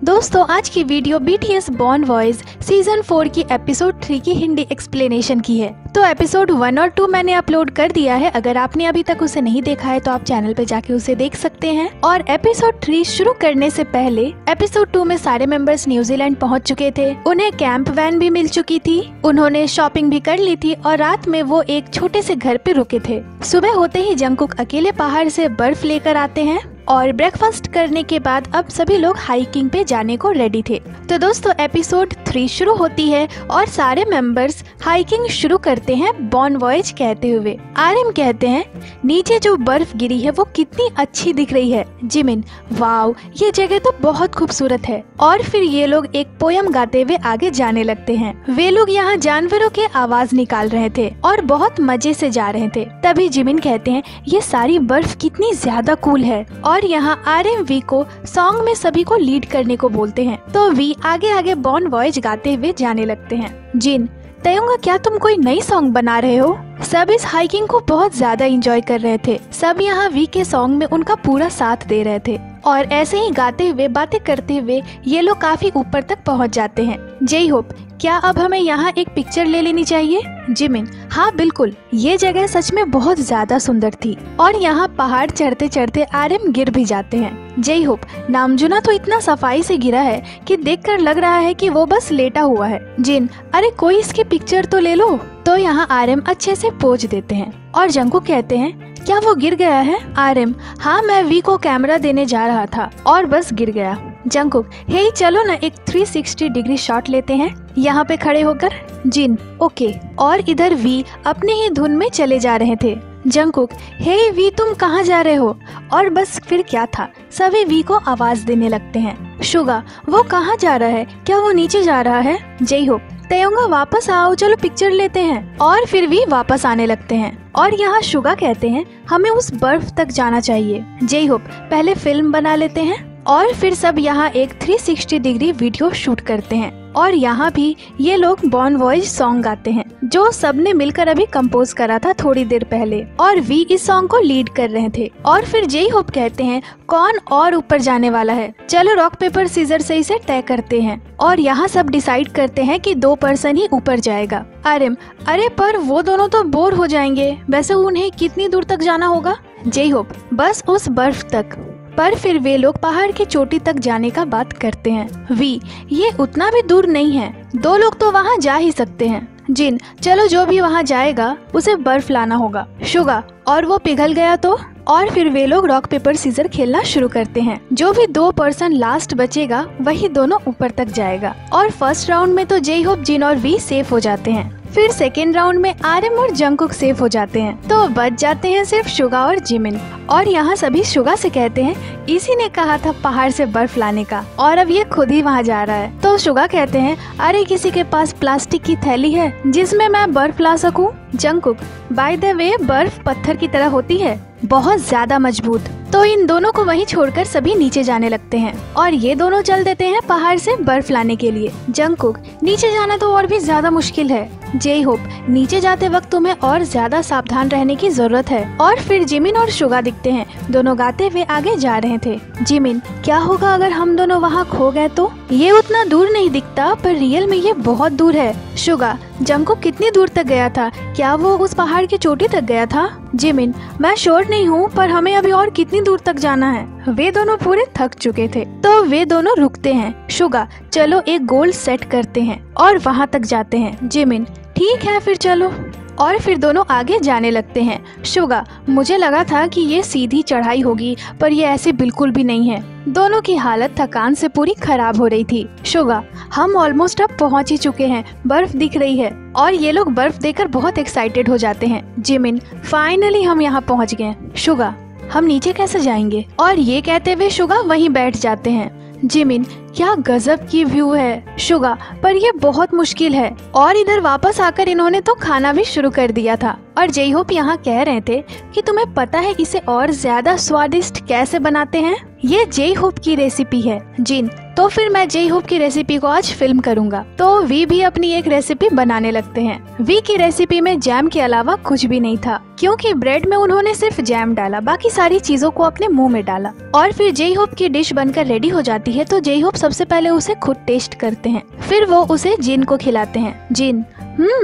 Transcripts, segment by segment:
दोस्तों आज की video BTS born boys season 4 की एपिसोड 3 की हिंदी एक्सप्लेनेशन की है। तो एपिसोड 1 और 2 मैंने अपलोड कर दिया है। अगर आपने अभी तक उसे नहीं देखा है तो आप चैनल पे जाके उसे देख सकते हैं। और एपिसोड 3 शुरू करने से पहले एपिसोड 2 में सारे मेंबर्स न्यूजीलैंड पहुंच चुके थे। उन्हें कैंप वैन भी मिल चुकी थी, उन्होंने शॉपिंग भी कर ली थी और रात में वो एक छोटे से घर पे रुके थे। सुबह होते ही जंगकुक अकेले पहाड़ से बर्फ लेकर आते हैं और ब्रेकफास्ट करने के बाद अब सभी लोग हाइकिंग पे जाने को रेडी थे। तो दोस्तों एपिसोड 3 शुरू होती है और सारे मेंबर्स हाइकिंग शुरू करते हैं बॉर्न वॉयज कहते हुए। RM कहते हैं नीचे जो बर्फ गिरी है वो कितनी अच्छी दिख रही है। जिमिन वाव ये जगह तो बहुत खूबसूरत है। और फिर ये लोग एक पोयम गाते हुए आगे जाने लगते हैं। वे लोग यहाँ जानवरों के आवाज निकाल रहे थे और बहुत मजे से जा रहे थे। तभी जिमिन कहते हैं ये सारी बर्फ कितनी ज्यादा कूल है। और यहाँ RM V को सॉन्ग में सभी को लीड करने को बोलते हैं। तो V आगे आगे बॉर्न वॉयज गाते हुए जाने लगते हैं। जिन तयंगा क्या तुम कोई नई सॉन्ग बना रहे हो? सब इस हाइकिंग को बहुत ज्यादा एंजॉय कर रहे थे। सब यहाँ V के सॉन्ग में उनका पूरा साथ दे रहे थे और ऐसे ही गाते हुए बातें करते हुए ये लोग काफी ऊपर तक पहुँच जाते हैं। जय होप क्या अब हमें यहाँ एक पिक्चर ले लेनी चाहिए? जिमिन हाँ बिल्कुल, ये जगह सच में बहुत ज्यादा सुंदर थी। और यहाँ पहाड़ चढ़ते चढ़ते RM गिर भी जाते हैं। जय होप नामजुना तो इतना सफाई से गिरा है कि देखकर लग रहा है कि वो बस लेटा हुआ है। जिन अरे कोई इसकी पिक्चर तो ले लो। तो यहाँ RM अच्छे से पोज देते हैं और जंगकुक कहते हैं क्या वो गिर गया है? RM हाँ मैं V को कैमरा देने जा रहा था और बस गिर गया। जंगकुक हे चलो ना एक 360 डिग्री शॉट लेते हैं यहाँ पे खड़े होकर। जिन ओके। और इधर V अपने ही धुन में चले जा रहे थे। जंगकुक हे V तुम कहाँ जा रहे हो? और बस फिर क्या था, सभी V को आवाज देने लगते हैं। शुगा वो कहाँ जा रहा है? क्या वो नीचे जा रहा है? जय होप तयंगा वापस आओ चलो पिक्चर लेते हैं। और फिर भी वापस आने लगते हैं। और यहाँ शुगा कहते हैं हमें उस बर्फ तक जाना चाहिए। जय होप पहले फिल्म बना लेते हैं। और फिर सब यहाँ एक 360 डिग्री वीडियो शूट करते हैं। और यहाँ भी ये लोग बॉर्न वॉयज सॉन्ग गाते हैं जो सबने मिलकर अभी कंपोज करा था थोड़ी देर पहले। और V इस सॉन्ग को लीड कर रहे थे। और फिर जय होप कहते हैं कौन और ऊपर जाने वाला है, चलो रॉक पेपर सीजर से इसे तय करते हैं। और यहाँ सब डिसाइड करते हैं कि 2 पर्सन ही ऊपर जाएगा। RM अरे पर वो दोनों तो बोर हो जाएंगे, वैसे उन्हें कितनी दूर तक जाना होगा? जय होप बस उस बर्फ तक। पर फिर वे लोग पहाड़ की चोटी तक जाने का बात करते हैं। V ये उतना भी दूर नहीं है, 2 लोग तो वहाँ जा ही सकते हैं। जिन चलो जो भी वहाँ जाएगा उसे बर्फ लाना होगा। शुगा और वो पिघल गया तो? और फिर वे लोग रॉक पेपर सीजर खेलना शुरू करते हैं। जो भी 2 पर्सन लास्ट बचेगा वही दोनों ऊपर तक जाएगा। और फर्स्ट राउंड में तो जय होप जिन और V सेफ हो जाते हैं। फिर सेकेंड राउंड में RM और जंगकुक सेफ हो जाते हैं। तो बच जाते हैं सिर्फ शुगा और जिमिन। और यहाँ सभी शुगा से कहते हैं इसी ने कहा था पहाड़ से बर्फ लाने का और अब ये खुद ही वहाँ जा रहा है। तो शुगा कहते हैं अरे किसी के पास प्लास्टिक की थैली है जिसमें मैं बर्फ ला सकूं? जंगकुक बाय द वे बर्फ पत्थर की तरह होती है, बहुत ज्यादा मजबूत। तो इन दोनों को वहीं छोड़कर सभी नीचे जाने लगते हैं और ये दोनों चल देते हैं पहाड़ से बर्फ लाने के लिए। जंगकुक नीचे जाना तो और भी ज्यादा मुश्किल है। जय होप नीचे जाते वक्त तुम्हें और ज्यादा सावधान रहने की जरूरत है। और फिर जिमिन और शुगा दिखते हैं, दोनों गाते हुए आगे जा रहे थे। जिमिन क्या होगा अगर हम दोनों वहाँ खो गए तो? ये उतना दूर नहीं दिखता पर रियल में ये बहुत दूर है। शुगा जंगकुक कितनी दूर तक गया था? क्या वो उस पहाड़ की चोटी तक गया था? जिमिन मैं श्योर नहीं हूँ पर हमें अभी और कितनी दूर तक जाना है? वे दोनों पूरे थक चुके थे तो वे दोनों रुकते हैं। शुगा चलो एक गोल सेट करते हैं और वहाँ तक जाते हैं। जिमिन ठीक है फिर चलो। और फिर दोनों आगे जाने लगते हैं। शुगा मुझे लगा था कि ये सीधी चढ़ाई होगी पर ये ऐसे बिल्कुल भी नहीं है। दोनों की हालत थकान से पूरी खराब हो रही थी। शुगा हम ऑलमोस्ट अब पहुंच ही चुके हैं, बर्फ दिख रही है। और ये लोग बर्फ देखकर बहुत एक्साइटेड हो जाते हैं। जिमिन फाइनली हम यहाँ पहुँच गए। शुगा हम नीचे कैसे जाएंगे? और ये कहते हुए शुगा वहीं बैठ जाते हैं। जिमिन क्या गजब की व्यू है। शुगा पर ये बहुत मुश्किल है। और इधर वापस आकर इन्होंने तो खाना भी शुरू कर दिया था और जे होप यहाँ कह रहे थे कि तुम्हें पता है इसे और ज्यादा स्वादिष्ट कैसे बनाते हैं? ये जे होप की रेसिपी है। जिन, तो फिर मैं जे होप की रेसिपी को आज फिल्म करूंगा। तो वी भी अपनी एक रेसिपी बनाने लगते हैं। वी की रेसिपी में जैम के अलावा कुछ भी नहीं था, क्योंकि ब्रेड में उन्होंने सिर्फ जैम डाला, बाकी सारी चीजों को अपने मुंह में डाला। और फिर जे होप की डिश बनकर रेडी हो जाती है तो जे होप सबसे पहले उसे खुद टेस्ट करते हैं, फिर वो उसे जिन को खिलाते हैं। जिन,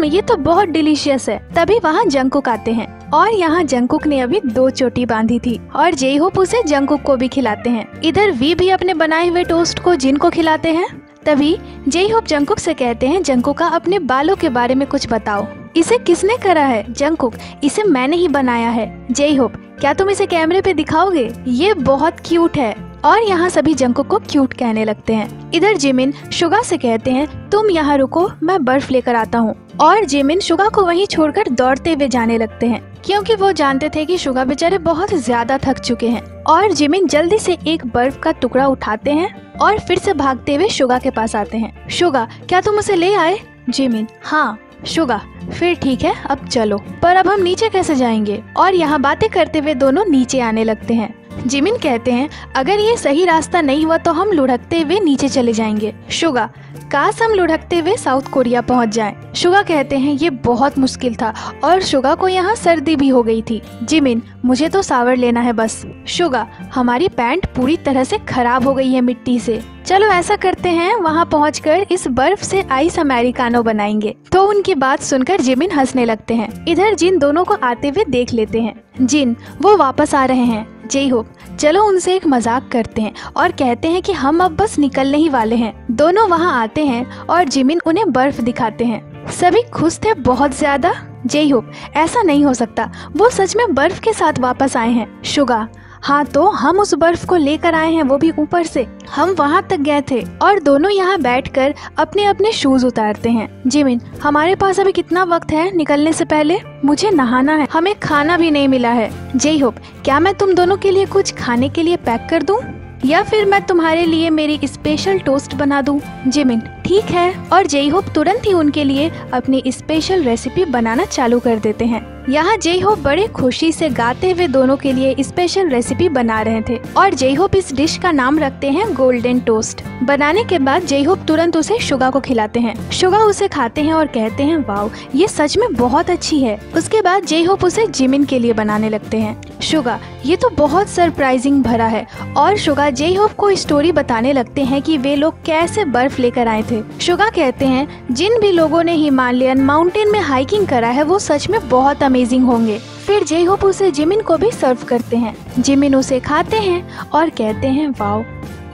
ये तो बहुत डिलीशियस है। तभी वहाँ जंगकुक आते हैं और यहाँ जंगकुक ने अभी 2 चोटी बांधी थी और जे होप उसे जंगकुक को भी खिलाते हैं। इधर वी भी अपने बनाए हुए टोस्ट को जिन को खिलाते हैं। तभी जे होप जंगकुक से कहते हैं, जंगकुका अपने बालों के बारे में कुछ बताओ। इसे किसने करा है? जंगकुक, इसे मैंने ही बनाया है। जे होप, क्या तुम इसे कैमरे पे दिखाओगे? ये बहुत क्यूट है। और यहाँ सभी जंगकुक को क्यूट कहने लगते हैं। इधर जिमिन शुगा से कहते हैं, तुम यहाँ रुको, मैं बर्फ लेकर आता हूँ। और जिमिन शुगा को वहीं छोड़कर दौड़ते हुए जाने लगते हैं, क्योंकि वो जानते थे कि शुगा बेचारे बहुत ज्यादा थक चुके हैं। और जिमिन जल्दी से एक बर्फ का टुकड़ा उठाते हैं और फिर से भागते हुए शुगा के पास आते हैं। शुगा, क्या तुम उसे ले आए? जिमिन, हाँ। शुगा, फिर ठीक है, अब चलो। पर अब हम नीचे कैसे जाएंगे? और यहाँ बातें करते हुए दोनों नीचे आने लगते हैं। जिमिन कहते हैं, अगर ये सही रास्ता नहीं हुआ तो हम लुढ़कते हुए नीचे चले जाएंगे। शुगा, काश हम लुढ़कते हुए साउथ कोरिया पहुंच जाएं। शुगा कहते हैं, ये बहुत मुश्किल था और शुगा को यहाँ सर्दी भी हो गई थी। जिमिन, मुझे तो सावर लेना है बस। शुगा, हमारी पैंट पूरी तरह से खराब हो गई है मिट्टी से। चलो ऐसा करते हैं, वहाँ पहुंचकर इस बर्फ से आइस अमेरिकानो बनाएंगे। तो उनकी बात सुनकर जिमिन हंसने लगते हैं। इधर जिन दोनों को आते हुए देख लेते हैं। जिन, वो वापस आ रहे हैं। जे होप, चलो उनसे एक मजाक करते हैं और कहते हैं कि हम अब बस निकलने ही वाले हैं। दोनों वहाँ आते हैं और जिमिन उन्हें बर्फ दिखाते हैं। सभी खुश थे बहुत ज्यादा। जे होप, ऐसा नहीं हो सकता, वो सच में बर्फ के साथ वापस आए हैं। शुगा, हाँ तो हम उस बर्फ को लेकर आए हैं, वो भी ऊपर से। हम वहाँ तक गए थे। और दोनों यहाँ बैठकर अपने अपने शूज उतारते हैं। जिमिन, हमारे पास अभी कितना वक्त है निकलने से पहले? मुझे नहाना है, हमें खाना भी नहीं मिला है। जे होप, क्या मैं तुम दोनों के लिए कुछ खाने के लिए पैक कर दूं? या फिर मैं तुम्हारे लिए मेरी स्पेशल टोस्ट बना दूं? जिमिन, ठीक है। और जे होप तुरंत ही उनके लिए अपनी स्पेशल रेसिपी बनाना चालू कर देते हैं। यहाँ जे होप बड़े खुशी से गाते हुए दोनों के लिए स्पेशल रेसिपी बना रहे थे और जे होप इस डिश का नाम रखते हैं गोल्डन टोस्ट। बनाने के बाद जे होप तुरंत उसे शुगा को खिलाते हैं। शुगा उसे खाते हैं और कहते हैं, वाओ, ये सच में बहुत अच्छी है। उसके बाद जे होप उसे जिमिन के लिए बनाने लगते हैं। शुगा, ये तो बहुत सरप्राइजिंग भरा है। और शुगा जे होप को स्टोरी बताने लगते हैं कि वे लोग कैसे बर्फ लेकर आए थे। शुगा कहते हैं, जिन भी लोगों ने हिमालयन माउंटेन में हाइकिंग करा है वो सच में बहुत अमेजिंग होंगे। फिर जे होप उसे जिमिन को भी सर्व करते हैं। जिमिन उसे खाते हैं और कहते हैं, वाओ,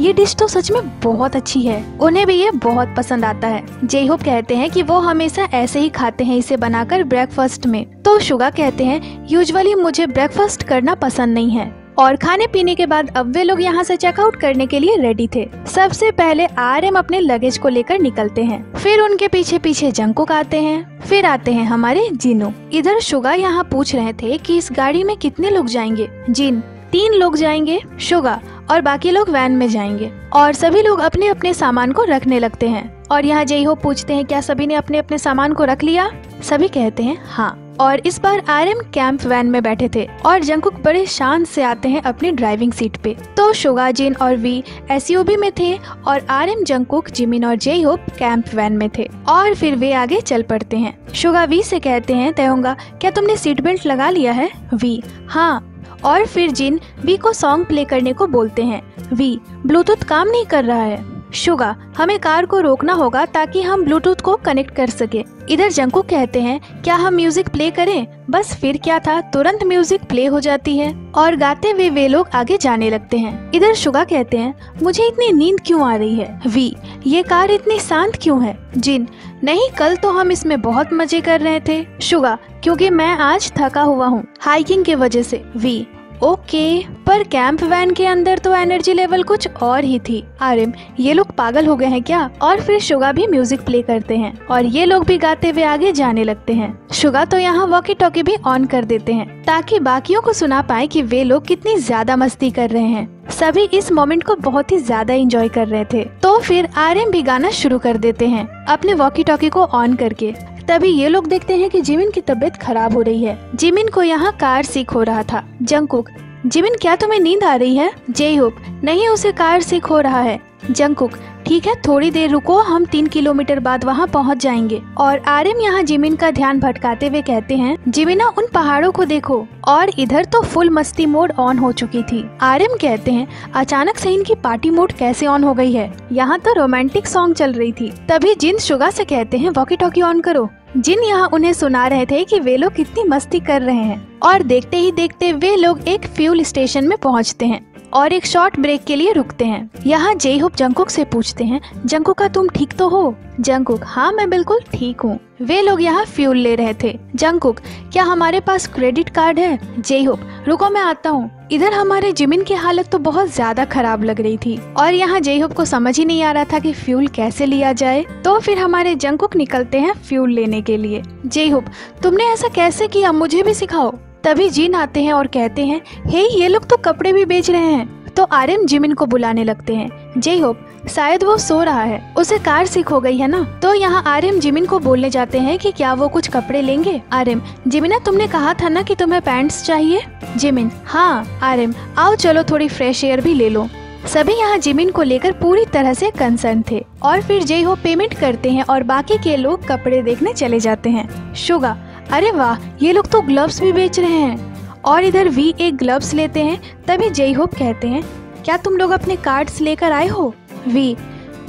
ये डिश तो सच में बहुत अच्छी है। उन्हें भी ये बहुत पसंद आता है। जे होप कहते हैं कि वो हमेशा ऐसे ही खाते हैं इसे बनाकर ब्रेकफास्ट में। तो शुगा कहते हैं, यूजुअली मुझे ब्रेकफास्ट करना पसंद नहीं है। और खाने पीने के बाद अब वे लोग यहाँ से चेकआउट करने के लिए रेडी थे। सबसे पहले RM अपने लगेज को लेकर निकलते हैं, फिर उनके पीछे पीछे जंगकुक आते हैं, फिर आते हैं हमारे जिनो। इधर शुगा यहाँ पूछ रहे थे कि इस गाड़ी में कितने लोग जाएंगे? जिन, 3 लोग जाएंगे। शुगा, और बाकी लोग वैन में जाएंगे। और सभी लोग अपने अपने सामान को रखने लगते हैं। और यहाँ जे होप पूछते हैं, क्या सभी ने अपने अपने सामान को रख लिया? सभी कहते हैं हाँ। और इस बार RM कैंप वैन में बैठे थे और जंगकुक बड़े शान से आते हैं अपनी ड्राइविंग सीट पे। तो शुगा, जिन और वी SUV में थे और RM, जंगकुक, जिमिन और जे होप कैंप वैन में थे। और फिर वे आगे चल पड़ते हैं। शुगा वी से कहते हैं, तयंगा, क्या तुमने सीट बेल्ट लगा लिया है? वी, हाँ। और फिर जिन वी को सॉन्ग प्ले करने को बोलते हैं। वी, ब्लूटूथ काम नहीं कर रहा है। शुगा, हमें कार को रोकना होगा ताकि हम ब्लूटूथ को कनेक्ट कर सके। इधर जंगकुक कहते हैं, क्या हम म्यूजिक प्ले करें? बस फिर क्या था, तुरंत म्यूजिक प्ले हो जाती है और गाते हुए वे लोग आगे जाने लगते हैं। इधर शुगा कहते हैं, मुझे इतनी नींद क्यों आ रही है? वी, ये कार इतनी शांत क्यों है? जिन, नहीं, कल तो हम इसमें बहुत मजे कर रहे थे। शुगा, क्योंकि मैं आज थका हुआ हूँ हाइकिंग के वजह से। वी, ओके, पर कैंप वैन के अंदर तो एनर्जी लेवल कुछ और ही थी। RM, ये लोग पागल हो गए हैं क्या? और फिर शुगा भी म्यूजिक प्ले करते हैं और ये लोग भी गाते हुए आगे जाने लगते हैं। शुगा तो यहाँ वॉकी टॉकी भी ऑन कर देते हैं ताकि बाकियों को सुना पाए कि वे लोग कितनी ज्यादा मस्ती कर रहे हैं। सभी इस मोमेंट को बहुत ही ज्यादा एंजॉय कर रहे थे। तो फिर RM भी गाना शुरू कर देते हैं अपने वॉकी टॉकी को ऑन करके। तभी ये लोग देखते हैं कि जिमिन की तबीयत खराब हो रही है। जिमिन को यहाँ कार सीख हो रहा था। जंगकुक, जिमिन क्या तुम्हें नींद आ रही है? जे-होप, नहीं उसे कार सीख हो रहा है। जंगकुक, ठीक है थोड़ी देर रुको, हम 3 किलोमीटर बाद वहाँ पहुँच जाएंगे। और आर्यन यहाँ जिमिन का ध्यान भटकाते हुए कहते हैं, जिमिना उन पहाड़ों को देखो। और इधर तो फुल मस्ती मोड ऑन हो चुकी थी। आर्यन कहते हैं, अचानक से इनकी पार्टी मोड कैसे ऑन हो गई है? यहाँ तो रोमांटिक सॉन्ग चल रही थी। तभी जिन शुगा से कहते हैं, वॉकी टॉकी ऑन करो। जिन यहाँ उन्हें सुना रहे थे कि वे लोग कितनी मस्ती कर रहे हैं। और देखते ही देखते वे लोग एक फ्यूल स्टेशन में पहुँचते हैं और एक शॉर्ट ब्रेक के लिए रुकते हैं। यहाँ जे-होप जंगकुक से पूछते हैं, जंगकुक तुम ठीक तो हो? जंगकुक, हाँ मैं बिल्कुल ठीक हूँ। वे लोग यहाँ फ्यूल ले रहे थे। जंगकुक, क्या हमारे पास क्रेडिट कार्ड है? जे-होप, रुको मैं आता हूँ। इधर हमारे जिमिन की हालत तो बहुत ज्यादा खराब लग रही थी और यहाँ जे-होप को समझ ही नहीं आ रहा था कि फ्यूल कैसे लिया जाए। तो फिर हमारे जंगकुक निकलते हैं फ्यूल लेने के लिए। जे-होप, तुमने ऐसा कैसे किया, मुझे भी सिखाओ। तभी जिन आते हैं और कहते हैं, हे ये लोग तो कपड़े भी बेच रहे हैं। तो आर्यन जिमिन को बुलाने लगते हैं। जे-होप, शायद वो सो रहा है, उसे कार सीख हो गई है ना। तो यहाँ आर्यन जिमिन को बोलने जाते हैं कि क्या वो कुछ कपड़े लेंगे। आर्यन, जिमिना तुमने कहा था ना कि तुम्हें पैंट्स चाहिए। जिमिन, हाँ। आर्यन, आओ चलो थोड़ी फ्रेश एयर भी ले लो। सभी यहाँ जिमिन को लेकर पूरी तरह से कंसर्न थे। और फिर जे-होप पेमेंट करते हैं और बाकी के लोग कपड़े देखने चले जाते हैं। शुगा, अरे वाह ये लोग तो ग्लव्स भी बेच रहे हैं। और इधर वी एक ग्लव्स लेते हैं। तभी जे-होप कहते हैं, क्या तुम लोग अपने कार्ड्स लेकर आए हो? वी,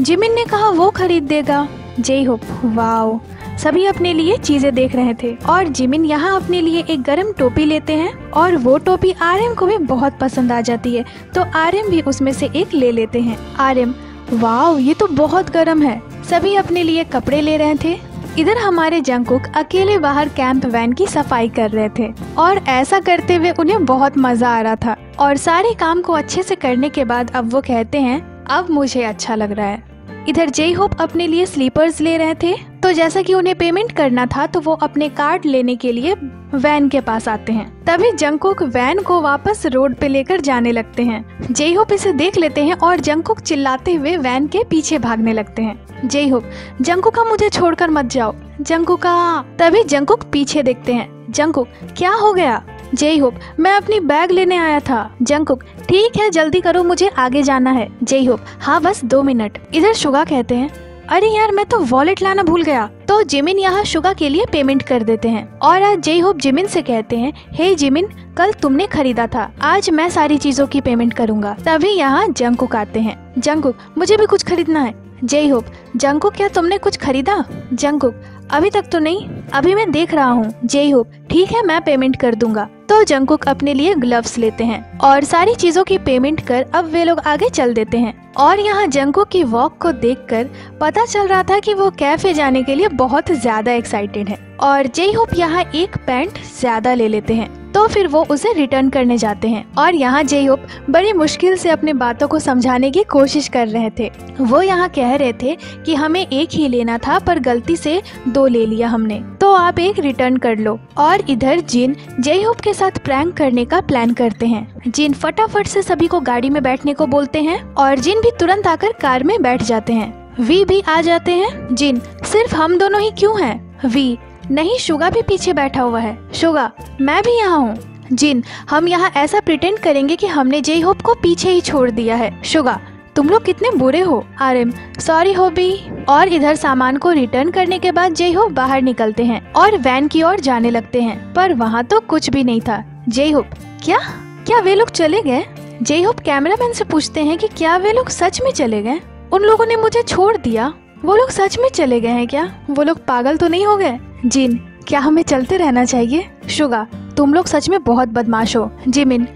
जिमिन ने कहा वो खरीद देगा। J-Hope, wow. सभी अपने लिए चीजें देख रहे थे और जिमिन यहाँ अपने लिए एक गर्म टोपी लेते हैं और वो टोपी आर्यन को भी बहुत पसंद आ जाती है। तो आर्यन भी उसमें से एक ले लेते हैं। आर्यन, वाओ ये तो बहुत गर्म है। सभी अपने लिए कपड़े ले रहे थे। इधर हमारे जंगकुक अकेले बाहर कैंप वैन की सफाई कर रहे थे और ऐसा करते हुए उन्हें बहुत मजा आ रहा था। और सारे काम को अच्छे से करने के बाद अब वो कहते हैं, अब मुझे अच्छा लग रहा है। इधर जे-होप अपने लिए स्लीपर्स ले रहे थे। तो जैसा कि उन्हें पेमेंट करना था तो वो अपने कार्ड लेने के लिए वैन के पास आते हैं। तभी जंगकुक वैन को वापस रोड पे लेकर जाने लगते हैं। जे-होप इसे देख लेते हैं और जंगकुक चिल्लाते हुए वैन के पीछे भागने लगते हैं। जे-होप, जंगकुका मुझे छोड़कर मत जाओ। जंगकुका। तभी जंगकुक पीछे देखते हैं। जंगकुक, क्या हो गया? जे-होप, मैं अपनी बैग लेने आया था। जंगकुक, ठीक है जल्दी करो मुझे आगे जाना है। जे-होप, हाँ बस 2 मिनट। इधर शुगा कहते हैं, अरे यार मैं तो वॉलेट लाना भूल गया। तो जिमिन यहाँ शुगा के लिए पेमेंट कर देते हैं और आज जे-होप जिमिन से कहते हैं, हे जिमिन, कल तुमने खरीदा था, आज मैं सारी चीजों की पेमेंट करूँगा। तभी यहाँ जंगकुक आते हैं। जंगकुक, मुझे भी कुछ खरीदना है। जे-होप, जंगकुक क्या तुमने कुछ खरीदा? जंगकुक, अभी तक तो नहीं, अभी मैं देख रहा हूँ। जे-होप, ठीक है मैं पेमेंट कर दूंगा। तो जंगकुक अपने लिए ग्लव्स लेते हैं और सारी चीजों की पेमेंट कर अब वे लोग आगे चल देते हैं। और यहाँ जंगकुक की वॉक को देखकर पता चल रहा था कि वो कैफे जाने के लिए बहुत ज्यादा एक्साइटेड है। और जे-होप यहाँ एक पैंट ज्यादा ले लेते हैं। तो फिर वो उसे रिटर्न करने जाते हैं और यहाँ जे-होप बड़ी मुश्किल से अपने बातों को समझाने की कोशिश कर रहे थे। वो यहाँ कह रहे थे कि हमें एक ही लेना था पर गलती से 2 ले लिया हमने, तो आप एक रिटर्न कर लो। और इधर जिन जे-होप के साथ प्रैंक करने का प्लान करते हैं। जिन फटाफट से सभी को गाड़ी में बैठने को बोलते हैं और जिन भी तुरंत आकर कार में बैठ जाते हैं। वी भी आ जाते हैं। जिन, सिर्फ हम दोनों ही क्यों हैं? वी, नहीं शुगा भी पीछे बैठा हुआ है। शुगा, मैं भी यहाँ हूँ। जिन, हम यहाँ ऐसा प्रिटेंड करेंगे कि हमने जे-होप को पीछे ही छोड़ दिया है। शुगा, तुम लोग कितने बुरे हो। आर्यन, सॉरी होबी। और इधर सामान को रिटर्न करने के बाद जे-होप बाहर निकलते हैं और वैन की ओर जाने लगते हैं पर वहाँ तो कुछ भी नहीं था। जे-होप, क्या वे लोग चले गए? जे-होप कैमरामैन से पूछते हैं कि क्या वे लोग सच में चले गए? उन लोगों ने मुझे छोड़ दिया, वो लोग सच में चले गए हैं क्या? वो लोग पागल तो नहीं हो गए? जिन, क्या हमें चलते रहना चाहिए? शुगा, तुम लोग सच में बहुत बदमाश हो। जिमिन,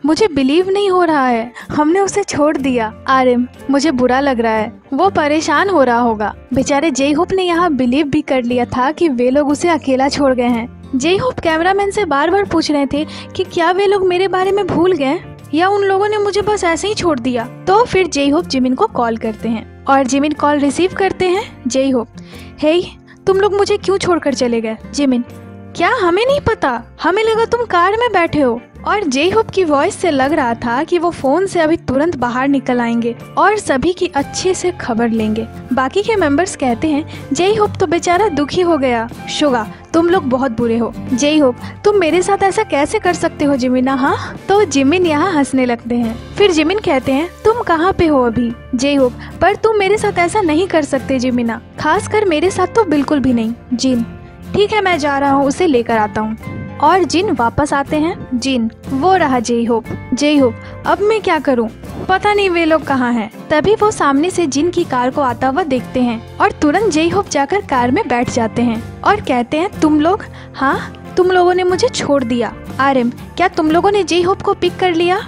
मुझे बिलीव नहीं हो रहा है, हमने उसे छोड़ दिया। आर्यन, मुझे बुरा लग रहा है, वो परेशान हो रहा होगा। बेचारे जे-होप ने यहाँ बिलीव भी कर लिया था कि वे लोग उसे अकेला छोड़ गए हैं। जे-होप कैमरामैन से बार बार पूछ रहे थे कि क्या वे लोग मेरे बारे में भूल गए या उन लोगों ने मुझे बस ऐसे ही छोड़ दिया। तो फिर जे-होप जिमिन को कॉल करते हैं और जिमिन कॉल रिसीव करते हैं। जे-होप, हे तुम लोग मुझे क्यों छोड़कर चले गए? जिमिन, क्या हमें नहीं पता, हमें लगा तुम कार में बैठे हो और जे होप की वॉइस से लग रहा था कि वो फोन से अभी तुरंत बाहर निकल आएंगे और सभी की अच्छे से खबर लेंगे। बाकी के मेंबर्स कहते हैं जे होप तो बेचारा दुखी हो गया। शुगा तुम लोग बहुत बुरे हो। जे होप तुम मेरे साथ ऐसा कैसे कर सकते हो जिमिना? हाँ तो जिमिन यहाँ हंसने लगते हैं। फिर जिमिन कहते हैं तुम कहाँ पे हो अभी? जे होप पर तुम मेरे साथ ऐसा नहीं कर सकते जिमिना, खासकर मेरे साथ तो बिल्कुल भी नहीं। जिन ठीक है मैं जा रहा हूँ, उसे लेकर आता हूँ। और जिन वापस आते हैं। जिन वो रहा जे होप। जे होप अब मैं क्या करूं, पता नहीं वे लोग कहाँ हैं। तभी वो सामने से जिन की कार को आता हुआ देखते हैं और तुरंत जे होप जाकर कार में बैठ जाते हैं और कहते हैं तुम लोग? हाँ तुम लोगों ने मुझे छोड़ दिया। आरएम क्या तुम लोगों ने जे होप को पिक कर लिया?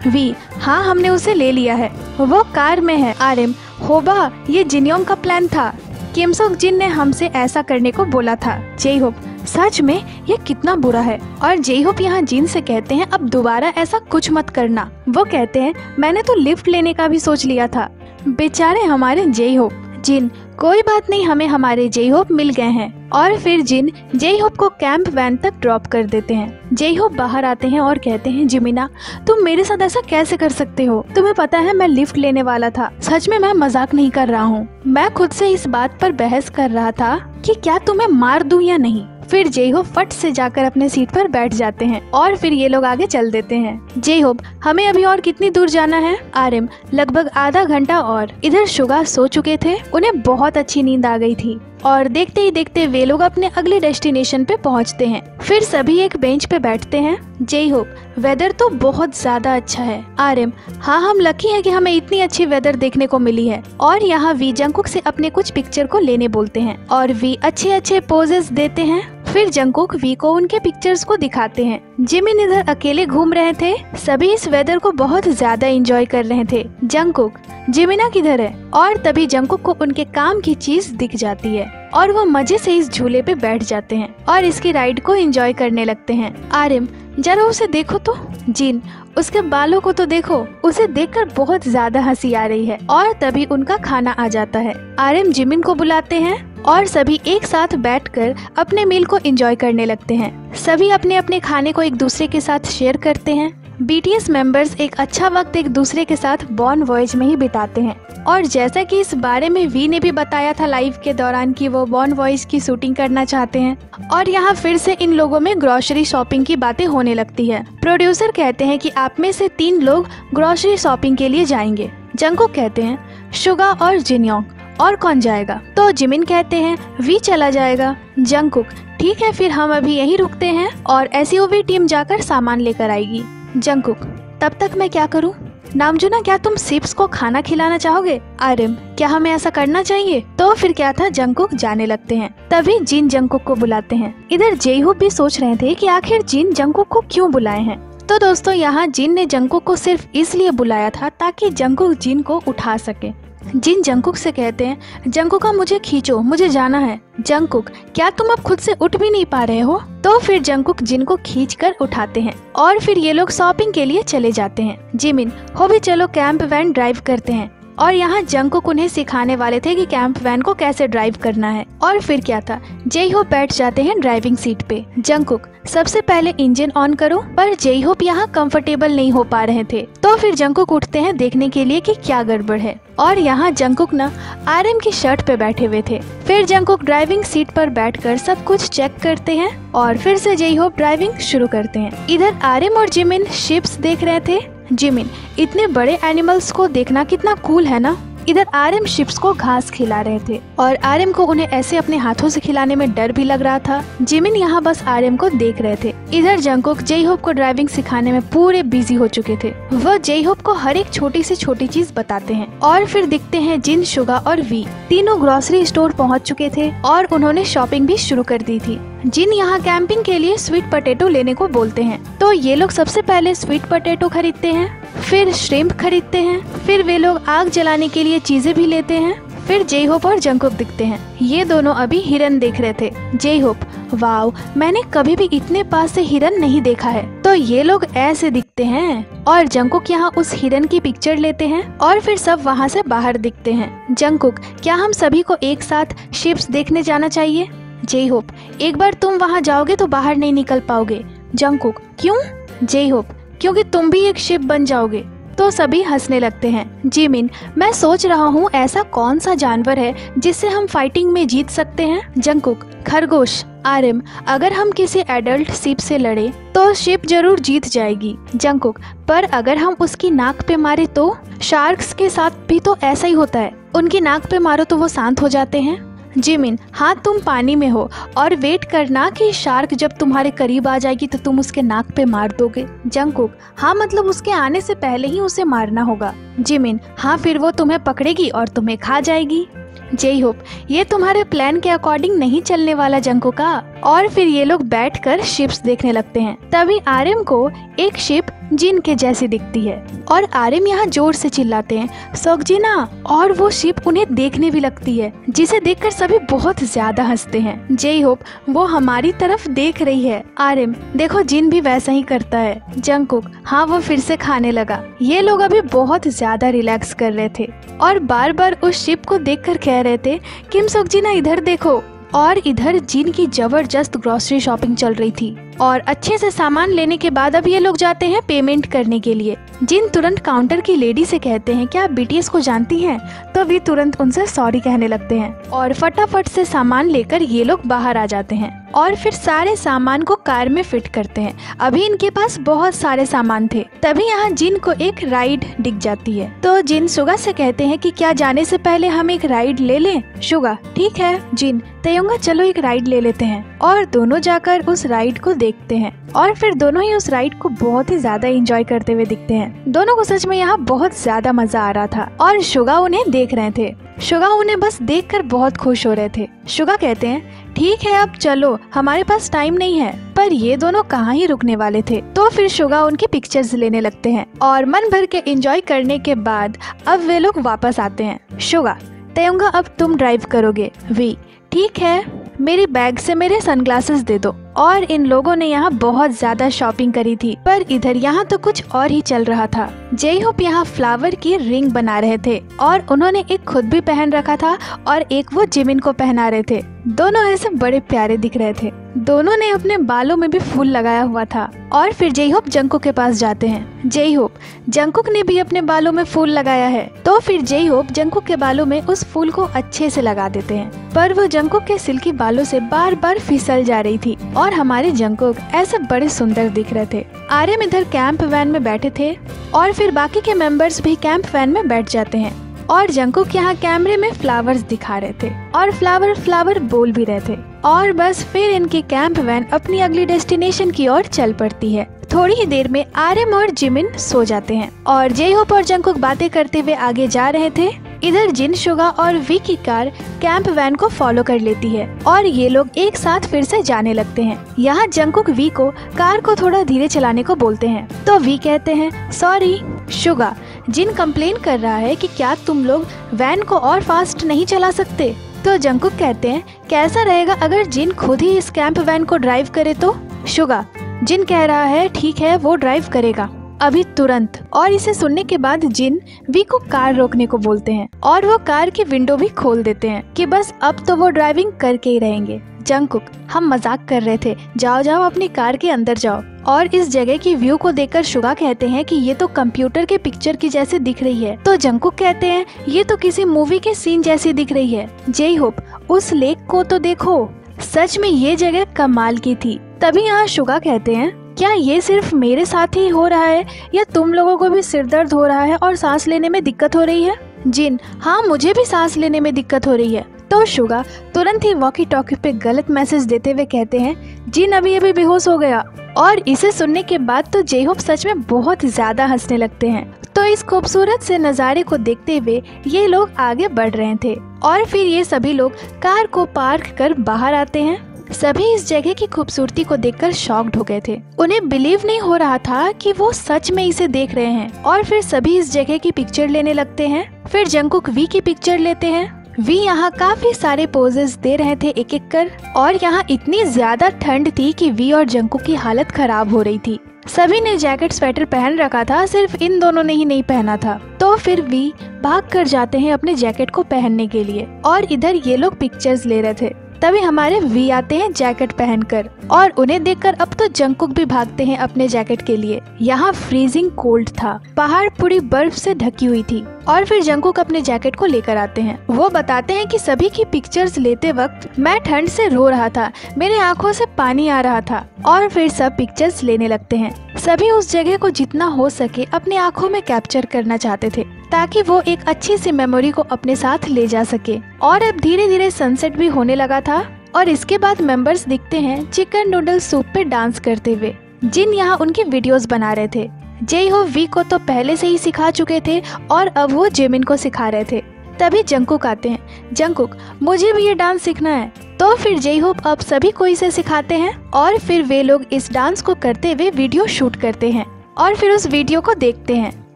वी हाँ हमने उसे ले लिया है, वो कार में है। आरएम होबा ये जिनयोंग का प्लान था, किमसोक जिन ने हमसे ऐसा करने को बोला था। जे होप सच में ये कितना बुरा है। और जे होप यहाँ जिन से कहते हैं अब दोबारा ऐसा कुछ मत करना। वो कहते हैं मैंने तो लिफ्ट लेने का भी सोच लिया था। बेचारे हमारे जे होप। जिन कोई बात नहीं, हमें हमारे जे होप मिल गए हैं। और फिर जिन जे होप को कैंप वैन तक ड्रॉप कर देते हैं। जे होप बाहर आते हैं और कहते हैं जिमिना तुम मेरे साथ ऐसा कैसे कर सकते हो? तुम्हें पता है मैं लिफ्ट लेने वाला था, सच में मैं मजाक नहीं कर रहा हूँ। मैं खुद से इस बात पर बहस कर रहा था कि क्या तुम्हें मार दूं या नहीं। फिर जे होप फट से जाकर अपने सीट पर बैठ जाते हैं और फिर ये लोग आगे चल देते हैं। जे होप हमें अभी और कितनी दूर जाना है? आरएम लगभग आधा घंटा और। इधर शुगा सो चुके थे, उन्हें बहुत अच्छी नींद आ गई थी और देखते ही देखते वे लोग अपने अगले डेस्टिनेशन पे पहुंचते हैं। फिर सभी एक बेंच पे बैठते हैं। जे होप वेदर तो बहुत ज्यादा अच्छा है। आरएम हाँ हम लकी हैं कि हमें इतनी अच्छी वेदर देखने को मिली है। और यहाँ वी जंगकुक से अपने कुछ पिक्चर को लेने बोलते हैं और वी अच्छे अच्छे पोजेस देते हैं। फिर जंगकुक वी को उनके पिक्चर्स को दिखाते हैं। जिमिन इधर अकेले घूम रहे थे, सभी इस वेदर को बहुत ज्यादा एंजॉय कर रहे थे। जंगकुक जिमिना किधर है? और तभी जंगकुक को उनके काम की चीज दिख जाती है और वो मजे से इस झूले पे बैठ जाते हैं और इसकी राइड को एंजॉय करने लगते हैं। आरएम जरा उसे देखो तो। जिन उसके बालों को तो देखो, उसे देखकर बहुत ज्यादा हंसी आ रही है। और तभी उनका खाना आ जाता है। आरएम जिमिन को बुलाते हैं और सभी एक साथ बैठकर अपने मील को एंजॉय करने लगते हैं। सभी अपने अपने खाने को एक दूसरे के साथ शेयर करते हैं। बीटीएस मेंबर्स एक अच्छा वक्त एक दूसरे के साथ बॉन वॉयज में ही बिताते हैं। और जैसा कि इस बारे में वी ने भी बताया था लाइव के दौरान कि वो बॉन वॉयज की शूटिंग करना चाहते हैं। और यहाँ फिर से इन लोगों में ग्रोसरी शॉपिंग की बातें होने लगती है। प्रोड्यूसर कहते हैं कि आप में से 3 लोग ग्रोसरी शॉपिंग के लिए जाएंगे। जंगकुक कहते हैं शुगा और जिनयोंग। और कौन जाएगा? तो जिमिन कहते हैं वी चला जाएगा। जंगकुक ठीक है फिर हम अभी यहीं रुकते हैं और एसयूवी टीम जाकर सामान लेकर आएगी। जंगकुक तब तक मैं क्या करूं? नामजुना क्या तुम सिप्स को खाना खिलाना चाहोगे? आरएम क्या हमें ऐसा करना चाहिए? तो फिर क्या था, जंगकुक जाने लगते हैं। तभी जिन जंगकुक को बुलाते हैं। इधर जे होप भी सोच रहे थे कि आखिर जिन जंगकुक को क्यों बुलाए हैं। तो दोस्तों यहाँ जिन ने जंगकुक को सिर्फ इसलिए बुलाया था ताकि जंगकुक जिन को उठा सके। जिन जंगकुक से कहते हैं जंगकुका मुझे खींचो, मुझे जाना है। जंगकुक क्या तुम अब खुद से उठ भी नहीं पा रहे हो? तो फिर जंगकुक जिन को खींचकर उठाते हैं और फिर ये लोग शॉपिंग के लिए चले जाते हैं। जिमिन हो भी चलो कैंप वैन ड्राइव करते हैं। और यहाँ जंगकुक उन्हें सिखाने वाले थे कि कैंप वैन को कैसे ड्राइव करना है। और फिर क्या था, जे होप बैठ जाते हैं ड्राइविंग सीट पे। जंगकुक सबसे पहले इंजन ऑन करो, पर जे होप यहाँ कंफर्टेबल नहीं हो पा रहे थे। तो फिर जंगकुक उठते हैं देखने के लिए कि क्या गड़बड़ है। और यहाँ जंगकुक ना आरएम की शर्ट पे बैठे हुए थे। फिर जंगकुक ड्राइविंग सीट पर बैठकर सब कुछ चेक करते हैं और फिर से जे होप ड्राइविंग शुरू करते हैं। इधर आरएम और जिमिन शिप्स देख रहे थे। जिमिन इतने बड़े एनिमल्स को देखना कितना कूल है ना। इधर आरएम शिप्स को घास खिला रहे थे और आरएम को उन्हें ऐसे अपने हाथों से खिलाने में डर भी लग रहा था। जिमिन यहाँ बस आरएम को देख रहे थे। इधर जंगकुक जे होप को ड्राइविंग सिखाने में पूरे बिजी हो चुके थे। वह जे होप को हर एक छोटी से छोटी चीज बताते हैं। और फिर दिखते हैं जिन, शुगा और वी तीनों ग्रोसरी स्टोर पहुँच चुके थे और उन्होंने शॉपिंग भी शुरू कर दी थी। जिन यहाँ कैंपिंग के लिए स्वीट पोटैटो लेने को बोलते हैं। तो ये लोग सबसे पहले स्वीट पोटैटो खरीदते हैं, फिर श्रिम्प खरीदते हैं, फिर वे लोग आग जलाने के लिए चीजें भी लेते हैं। फिर जे होप और जंगकुक दिखते हैं। ये दोनों अभी हिरन देख रहे थे। जे होप वाव, मैंने कभी भी इतने पास से हिरन नहीं देखा है। तो ये लोग ऐसे दिखते हैं। और जंगकुक यहाँ उस हिरन की पिक्चर लेते हैं और फिर सब वहाँ से बाहर दिखते हैं। जंगकुक क्या हम सभी को एक साथ शिप्स देखने जाना चाहिए? जे होप एक बार तुम वहाँ जाओगे तो बाहर नहीं निकल पाओगे। जंगकुक क्यों? जे होप क्योंकि तुम भी एक शिप बन जाओगे। तो सभी हंसने लगते हैं। जिमिन, मैं सोच रहा हूँ ऐसा कौन सा जानवर है जिससे हम फाइटिंग में जीत सकते हैं। जंगकुक, खरगोश। आर्यन, अगर हम किसी एडल्ट शिप से लड़े तो शिप जरूर जीत जाएगी। जंगकुक, पर अगर हम उसकी नाक पे मारे तो? शार्क्स के साथ भी तो ऐसा ही होता है, उनकी नाक पे मारो तो वो शांत हो जाते हैं। जिमिन, हाँ तुम पानी में हो और वेट करना कि शार्क जब तुम्हारे करीब आ जाएगी तो तुम उसके नाक पे मार दोगे। जंगकुक, हाँ मतलब उसके आने से पहले ही उसे मारना होगा। जिमिन, हाँ फिर वो तुम्हें पकड़ेगी और तुम्हें खा जाएगी। जे होप, ये तुम्हारे प्लान के अकॉर्डिंग नहीं चलने वाला जंगकुका। और फिर ये लोग बैठकर शिप्स देखने लगते हैं। तभी आर्यन को एक शिप जिन के जैसी दिखती है और आर्यन यहाँ जोर से चिल्लाते हैं, सोगजिना, और वो शिप उन्हें देखने भी लगती है, जिसे देखकर सभी बहुत ज्यादा हंसते हैं। जे होप, वो हमारी तरफ देख रही है। आर्यन, देखो जिन भी वैसा ही करता है। जंगकुक, हाँ वो फिर से खाने लगा। ये लोग अभी बहुत ज्यादा रिलैक्स कर रहे थे और बार बार उस शिप को देखकर कह रहे थे, किम सोगजिना इधर देखो। और इधर जिन की जबरदस्त ग्रोसरी शॉपिंग चल रही थी और अच्छे से सामान लेने के बाद अब ये लोग जाते हैं पेमेंट करने के लिए। जिन तुरंत काउंटर की लेडी से कहते हैं, क्या आप बीटीएस को जानती हैं? तो वे तुरंत उनसे सॉरी कहने लगते हैं और फटाफट से सामान लेकर ये लोग बाहर आ जाते हैं और फिर सारे सामान को कार में फिट करते हैं। अभी इनके पास बहुत सारे सामान थे। तभी यहाँ जिन को एक राइड दिख जाती है तो जिन सुगा से कहते हैं कि क्या जाने से पहले हम एक राइड ले लें? सुगा, ठीक है। जिन, तयंगा चलो एक राइड ले लेते हैं। और दोनों जाकर उस राइड को देखते हैं और फिर दोनों ही उस राइड को बहुत ही ज्यादा एंजॉय करते हुए दिखते हैं। दोनों को सच में यहाँ बहुत ज्यादा मजा आ रहा था और शुगा उन्हें देख रहे थे। शुगा उन्हें बस देखकर बहुत खुश हो रहे थे। शुगा कहते हैं, ठीक है अब चलो, हमारे पास टाइम नहीं है। पर ये दोनों कहाँ ही रुकने वाले थे। तो फिर शुगा उनकी पिक्चर्स लेने लगते हैं और मन भर के एंजॉय करने के बाद अब वे लोग वापस आते हैं। शुगा, तयंगा अब तुम ड्राइव करोगे। वी, ठीक है, मेरी बैग से मेरे सनग्लासेस दे दो। और इन लोगों ने यहाँ बहुत ज्यादा शॉपिंग करी थी, पर इधर यहाँ तो कुछ और ही चल रहा था। जे होप यहाँ फ्लावर की रिंग बना रहे थे और उन्होंने एक खुद भी पहन रखा था और एक वो जिमिन को पहना रहे थे। दोनों ऐसे बड़े प्यारे दिख रहे थे। दोनों ने अपने बालों में भी फूल लगाया हुआ था। और फिर जे होप जंगकुक के पास जाते हैं। जे होप, जंगकुक ने भी अपने बालों में फूल लगाया है। तो फिर जे होप जंगकुक के बालों में उस फूल को अच्छे से लगा देते हैं, पर वो जंगकुक के सिल्की बालों से बार बार फिसल जा रही थी और हमारे जंगकुक ऐसे बड़े सुंदर दिख रहे थे। आर्यन इधर कैंप वैन में बैठे थे और फिर बाकी के मेंबर्स भी कैंप वैन में बैठ जाते हैं और जंगकुक यहाँ कैमरे में फ्लावर्स दिखा रहे थे और फ्लावर फ्लावर बोल भी रहे थे। और बस फिर इनकी कैंप वैन अपनी अगली डेस्टिनेशन की ओर चल पड़ती है। थोड़ी ही देर में आर्यन और जिमिन सो जाते हैं और जे होप और जंगकुक बातें करते हुए आगे जा रहे थे। इधर जिन, शुगा और वी की कार कैंप वैन को फॉलो कर लेती है और ये लोग एक साथ फिर से जाने लगते हैं। यहाँ जंगकुक वी को कार को थोड़ा धीरे चलाने को बोलते हैं तो वी कहते हैं, सॉरी। शुगा, जिन कंप्लेन कर रहा है कि क्या तुम लोग वैन को और फास्ट नहीं चला सकते? तो जंगकुक कहते हैं, कैसा रहेगा अगर जिन खुद ही इस कैंप वैन को ड्राइव करे तो? शुगा, जिन कह रहा है ठीक है वो ड्राइव करेगा अभी तुरंत। और इसे सुनने के बाद जिन वी को कार रोकने को बोलते हैं और वो कार की विंडो भी खोल देते हैं कि बस अब तो वो ड्राइविंग करके ही रहेंगे। जंगकुक, हम मजाक कर रहे थे, जाओ जाओ अपनी कार के अंदर जाओ। और इस जगह की व्यू को देखकर शुगा कहते हैं कि ये तो कंप्यूटर के पिक्चर की जैसे दिख रही है। तो जंगकुक कहते हैं, ये तो किसी मूवी के सीन जैसी दिख रही है। जे होप, उस लेक को तो देखो, सच में ये जगह कमाल की थी। तभी यहाँ शुगा कहते हैं, क्या ये सिर्फ मेरे साथ ही हो रहा है या तुम लोगों को भी सिर दर्द हो रहा है और सांस लेने में दिक्कत हो रही है? जिन, हाँ मुझे भी सांस लेने में दिक्कत हो रही है। तो शुगा तुरंत ही वॉकी टॉकी पे गलत मैसेज देते हुए कहते हैं, जिन अभी अभी बेहोश हो गया। और इसे सुनने के बाद तो जे होप सच में बहुत ज्यादा हंसने लगते हैं। तो इस खूबसूरत से नज़ारे को देखते हुए ये लोग आगे बढ़ रहे थे और फिर ये सभी लोग कार को पार्क कर बाहर आते हैं। सभी इस जगह की खूबसूरती को देखकर शॉक्ड हो गए थे। उन्हें बिलीव नहीं हो रहा था कि वो सच में इसे देख रहे हैं। और फिर सभी इस जगह की पिक्चर लेने लगते हैं। फिर जंगकुक वी की पिक्चर लेते हैं। वी यहाँ काफी सारे पोजेस दे रहे थे एक एक कर। और यहाँ इतनी ज्यादा ठंड थी कि वी और जंगकुक की हालत खराब हो रही थी। सभी ने जैकेट स्वेटर पहन रखा था, सिर्फ इन दोनों ने ही नहीं पहना था। तो फिर वी भाग कर जाते हैं अपने जैकेट को पहनने के लिए और इधर ये लोग पिक्चर्स ले रहे थे। तभी हमारे वी आते हैं जैकेट पहनकर और उन्हें देखकर अब तो जंगकुक भी भागते हैं अपने जैकेट के लिए। यहाँ फ्रीजिंग कोल्ड था, पहाड़ पूरी बर्फ से ढकी हुई थी और फिर जंगकुक अपने जैकेट को लेकर आते हैं। वो बताते हैं कि सभी की पिक्चर्स लेते वक्त मैं ठंड से रो रहा था, मेरे आंखों से पानी आ रहा था और फिर सब पिक्चर्स लेने लगते हैं। सभी उस जगह को जितना हो सके अपनी आंखों में कैप्चर करना चाहते थे ताकि वो एक अच्छी सी मेमोरी को अपने साथ ले जा सके। और अब धीरे धीरे सनसेट भी होने लगा था और इसके बाद मेंबर्स दिखते हैं चिकन नूडल सूप पे डांस करते हुए। जिन यहाँ उनकी वीडियोस बना रहे थे। जे हो वी को तो पहले से ही सिखा चुके थे और अब वो जिमिन को सिखा रहे थे। तभी जंगकुक आते हैं। जंगकुक, मुझे भी ये डांस सीखना है। तो फिर जे होप अब सभी को इसे सिखाते हैं और फिर वे लोग इस डांस को करते हुए वीडियो शूट करते हैं और फिर उस वीडियो को देखते हैं।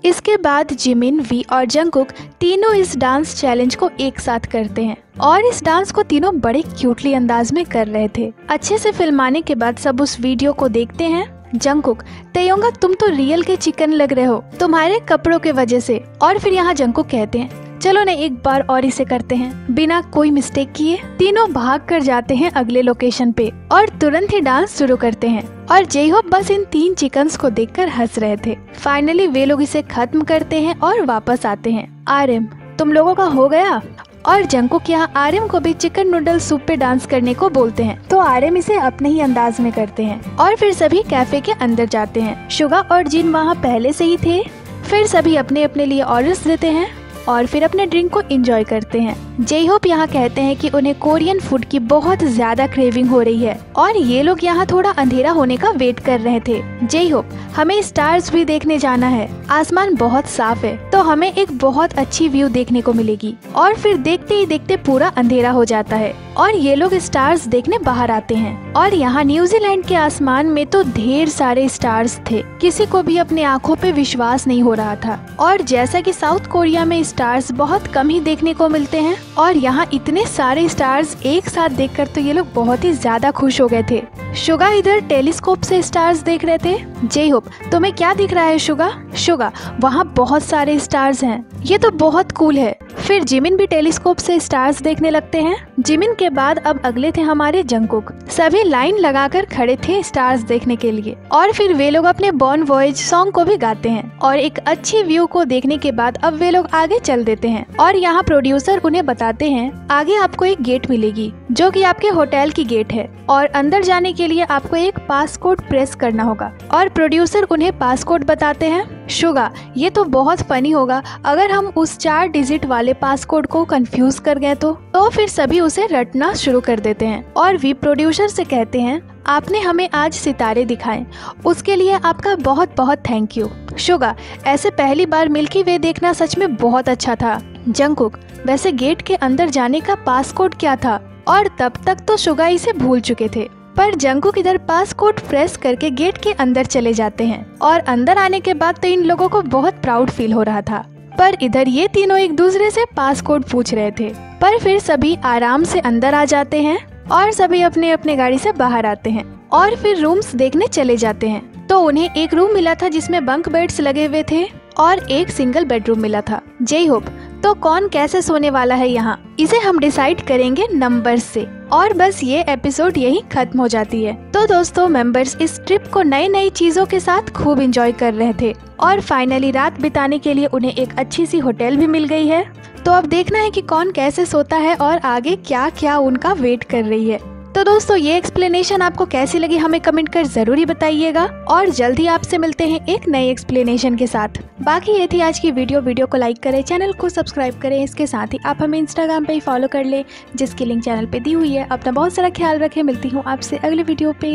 इसके बाद जिमिन, वी और जंगकुक तीनों इस डांस चैलेंज को एक साथ करते हैं और इस डांस को तीनों बड़े क्यूटली अंदाज में कर रहे थे। अच्छे से फिल्माने के बाद सब उस वीडियो को देखते हैं। जंगकुक, तेयोंगा तुम तो रियल के चिकन लग रहे हो तुम्हारे कपड़ों के वजह से। और फिर यहाँ जंगकुक कहते हैं चलो ना एक बार और इसे करते हैं। बिना कोई मिस्टेक किए तीनों भाग कर जाते हैं अगले लोकेशन पे और तुरंत ही डांस शुरू करते हैं और जे होप बस इन 3 चिकन्स को देखकर हंस रहे थे। फाइनली वे लोग इसे खत्म करते हैं और वापस आते हैं। आर्यम, तुम लोगों का हो गया? और जंगकुक यहाँ आर्यम को भी चिकन नूडल सूप पे डांस करने को बोलते हैं तो आर्यम इसे अपने ही अंदाज में करते हैं और फिर सभी कैफे के अंदर जाते हैं। शुगा और जिन वहाँ पहले से ही थे। फिर सभी अपने अपने लिए ऑर्डर्स देते हैं और फिर अपने ड्रिंक को एंजॉय करते हैं। जे होप यहाँ कहते हैं कि उन्हें कोरियन फूड की बहुत ज्यादा क्रेविंग हो रही है और ये लोग यहाँ थोड़ा अंधेरा होने का वेट कर रहे थे। जे होप, हमें स्टार्स भी देखने जाना है, आसमान बहुत साफ है तो हमें एक बहुत अच्छी व्यू देखने को मिलेगी। और फिर देखते ही देखते पूरा अंधेरा हो जाता है और ये लोग स्टार्स देखने बाहर आते हैं और यहाँ न्यूजीलैंड के आसमान में तो ढेर सारे स्टार्स थे। किसी को भी अपने आँखों पे विश्वास नहीं हो रहा था। और जैसा कि साउथ कोरिया में स्टार्स बहुत कम ही देखने को मिलते हैं और यहाँ इतने सारे स्टार्स एक साथ देखकर तो ये लोग बहुत ही ज्यादा खुश हो गए थे। शुगा इधर टेलीस्कोप से स्टार्स देख रहे थे। जे होप, तुम्हें क्या दिख रहा है शुगा? शुगा, वहाँ बहुत सारे स्टार्स हैं, ये तो बहुत कूल है। फिर जिमिन भी टेलीस्कोप से स्टार्स देखने लगते हैं। जिमिन के बाद अब अगले थे हमारे जंगकुक। सभी लाइन लगाकर खड़े थे स्टार्स देखने के लिए और फिर वे लोग अपने बॉर्न वॉयज सॉन्ग को भी गाते हैं और एक अच्छी व्यू को देखने के बाद अब वे लोग आगे चल देते हैं और यहाँ प्रोड्यूसर उन्हें बताते हैं आगे आपको एक गेट मिलेगी जो कि आपके होटल की गेट है और अंदर जाने के लिए आपको एक पासकोड प्रेस करना होगा। और प्रोड्यूसर उन्हें पासकोड बताते हैं। शुगा, ये तो बहुत फनी होगा अगर हम उस 4 डिजिट वाले पासकोड को कंफ्यूज कर गए तो फिर सभी उसे रटना शुरू कर देते हैं और वी प्रोड्यूसर से कहते हैं आपने हमें आज सितारे दिखाए, उसके लिए आपका बहुत बहुत थैंक यू। शुगा, ऐसे पहली बार मिल्की वे देखना सच में बहुत अच्छा था। जंगकुक, वैसे गेट के अंदर जाने का पासकोड क्या था? और तब तक तो शुगा इसे भूल चुके थे पर जंगकुक इधर पासकोड प्रेस करके गेट के अंदर चले जाते हैं और अंदर आने के बाद तो इन लोगों को बहुत प्राउड फील हो रहा था। पर इधर ये तीनों एक दूसरे से पासकोड पूछ रहे थे पर फिर सभी आराम से अंदर आ जाते हैं और सभी अपने अपने गाड़ी से बाहर आते हैं और फिर रूम्स देखने चले जाते हैं। तो उन्हें एक रूम मिला था जिसमें बंक बेड्स लगे हुए थे और एक सिंगल बेडरूम मिला था। जे होप, तो कौन कैसे सोने वाला है यहाँ, इसे हम डिसाइड करेंगे नंबर से। और बस ये एपिसोड यही खत्म हो जाती है। तो दोस्तों, मेंबर्स इस ट्रिप को नई नई चीजों के साथ खूब एंजॉय कर रहे थे और फाइनली रात बिताने के लिए उन्हें एक अच्छी सी होटल भी मिल गई है। तो अब देखना है कि कौन कैसे सोता है और आगे क्या क्या उनका वेट कर रही है। तो दोस्तों, ये एक्सप्लेनेशन आपको कैसी लगी हमें कमेंट कर जरूर ही बताइएगा और जल्दी आपसे मिलते हैं एक नई एक्सप्लेनेशन के साथ। बाकी ये थी आज की वीडियो को लाइक करें, चैनल को सब्सक्राइब करें। इसके साथ ही आप हमें इंस्टाग्राम पे ही फॉलो कर ले जिसकी लिंक चैनल पे दी हुई है। अपना बहुत सारा ख्याल रखें। मिलती हूँ आपसे अगले वीडियो पे।